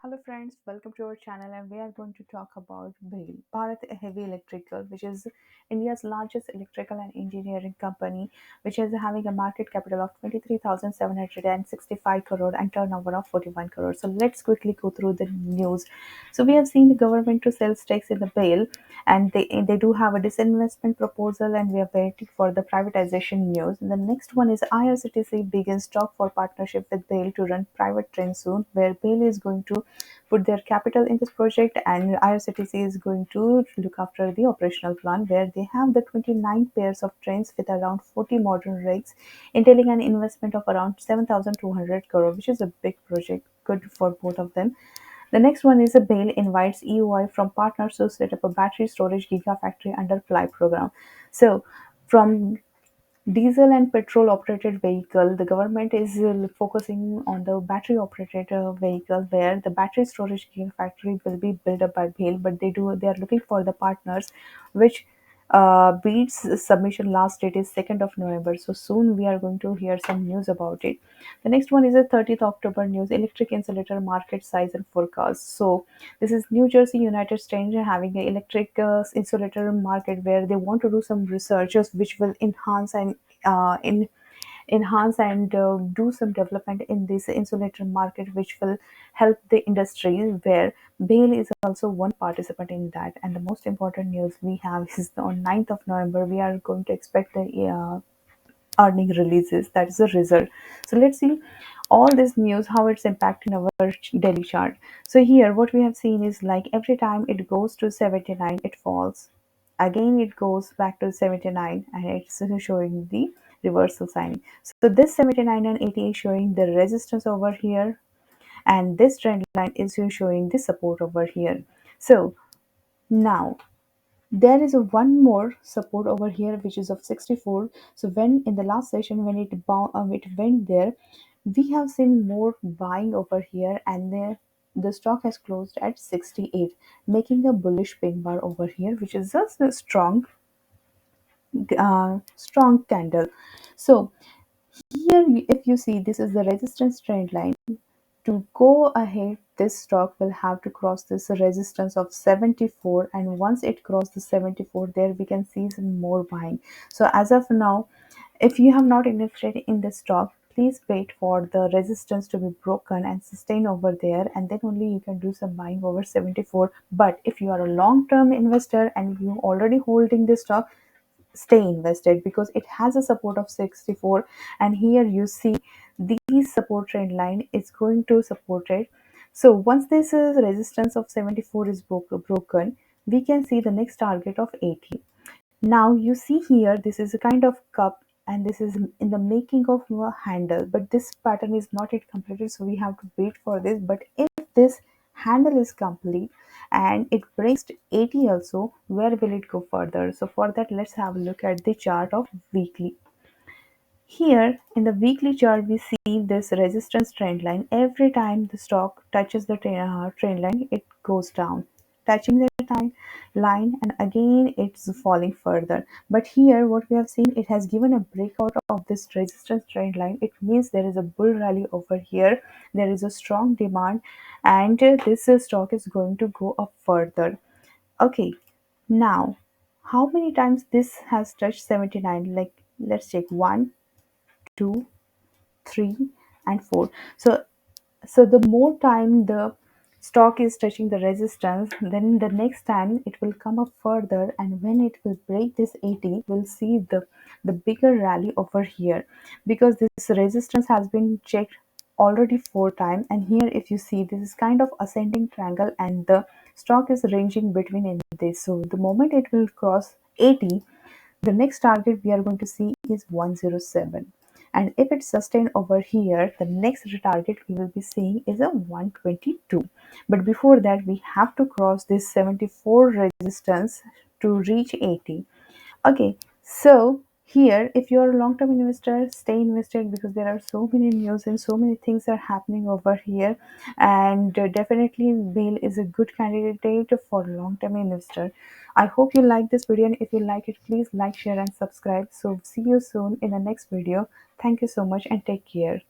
Hello friends, welcome to our channel and we are going to talk about BHEL, Bharat Heavy Electrical, which is India's largest electrical and engineering company, which is having a market capital of 23,765 crore and turnover of 41 crore. So let's quickly go through the news. So we have seen the government to sell stakes in the BHEL, and they do have a disinvestment proposal, and we are waiting for the privatization news. And the next one is IRCTC begins talk for partnership with BHEL to run private trains soon, where BHEL is going to put their capital in this project and IRCTC is going to look after the operational plan, where they have the 29 pairs of trains with around 40 modern rakes, entailing an investment of around 7,200 crore, which is a big project, good for both of them. The next one is a BHEL invites EUI from partners to set up a battery storage gigafactory under FLY program. So, from diesel and petrol operated vehicle, the government is focusing on the battery operated vehicle, where the battery storage gigafactory will be built up by BHEL, but they are looking for the partners, which beats submission last date is 2nd of November. So soon we are going to hear some news about it. The next one is a 30th October news, electric insulator market size and forecast. So this is New Jersey, United States, having an electric insulator market, where they want to do some researches which will enhance and do some development in this insulator market, which will help the industry, where BHEL is also one participant in that. And the most important news we have is on 9th of November we are going to expect the earning releases, that is the result. So let's see all this news, how it's impacting our daily chart. So here what we have seen is, like, every time it goes to 79 it falls, again it goes back to 79 and it's showing the reversal sign. So this 79 and 80 is showing the resistance over here, and this trend line is showing the support over here. So now there is a one more support over here, which is of 64. So when in the last session when it went there, we have seen more buying over here, and the stock has closed at 68, making a bullish pink bar over here, which is just a strong candle. So here, if you see, this is the resistance trend line. To go ahead, this stock will have to cross this resistance of 74, and once it crosses the 74, there we can see some more buying. So as of now, if you have not invested in the stock, please wait for the resistance to be broken and sustain over there, and then only you can do some buying over 74. But if you are a long term investor and you already holding this stock, stay invested, because it has a support of 64, and here you see these support trend line is going to support it. So once this resistance of 74 is broken, we can see the next target of 80. Now you see here, this is a kind of cup, and this is in the making of a handle, but this pattern is not yet completed, so we have to wait for this. But if this handle is complete and it breaks to 80 also, where will it go further? So for that, let's have a look at the chart of weekly. Here in the weekly chart, we see this resistance trend line. Every time the stock touches the trend line, it goes down, touching the time line, and again it's falling further. But here, what we have seen, it has given a breakout of this resistance trend line. It means there is a bull rally over here. There is a strong demand, and this stock is going to go up further. Okay, now how many times this has touched 79? Like, let's check: one, two, 3, and 4. So the more time the stock is touching the resistance, then the next time it will come up further, and when it will break this 80, we'll see the bigger rally over here, because this resistance has been checked already 4 times. And here, if you see, this is kind of ascending triangle, and the stock is ranging between in this. So the moment it will cross 80, the next target we are going to see is 107. And if it's sustained over here, the next target we will be seeing is a 122. But before that, we have to cross this 74 resistance to reach 80. Okay, so here, if you're a long-term investor, stay invested, because there are so many news and so many things are happening over here. And definitely, BHEL is a good candidate for long-term investor. I hope you like this video, and if you like it, please like, share, and subscribe. So see you soon in the next video. Thank you so much and take care.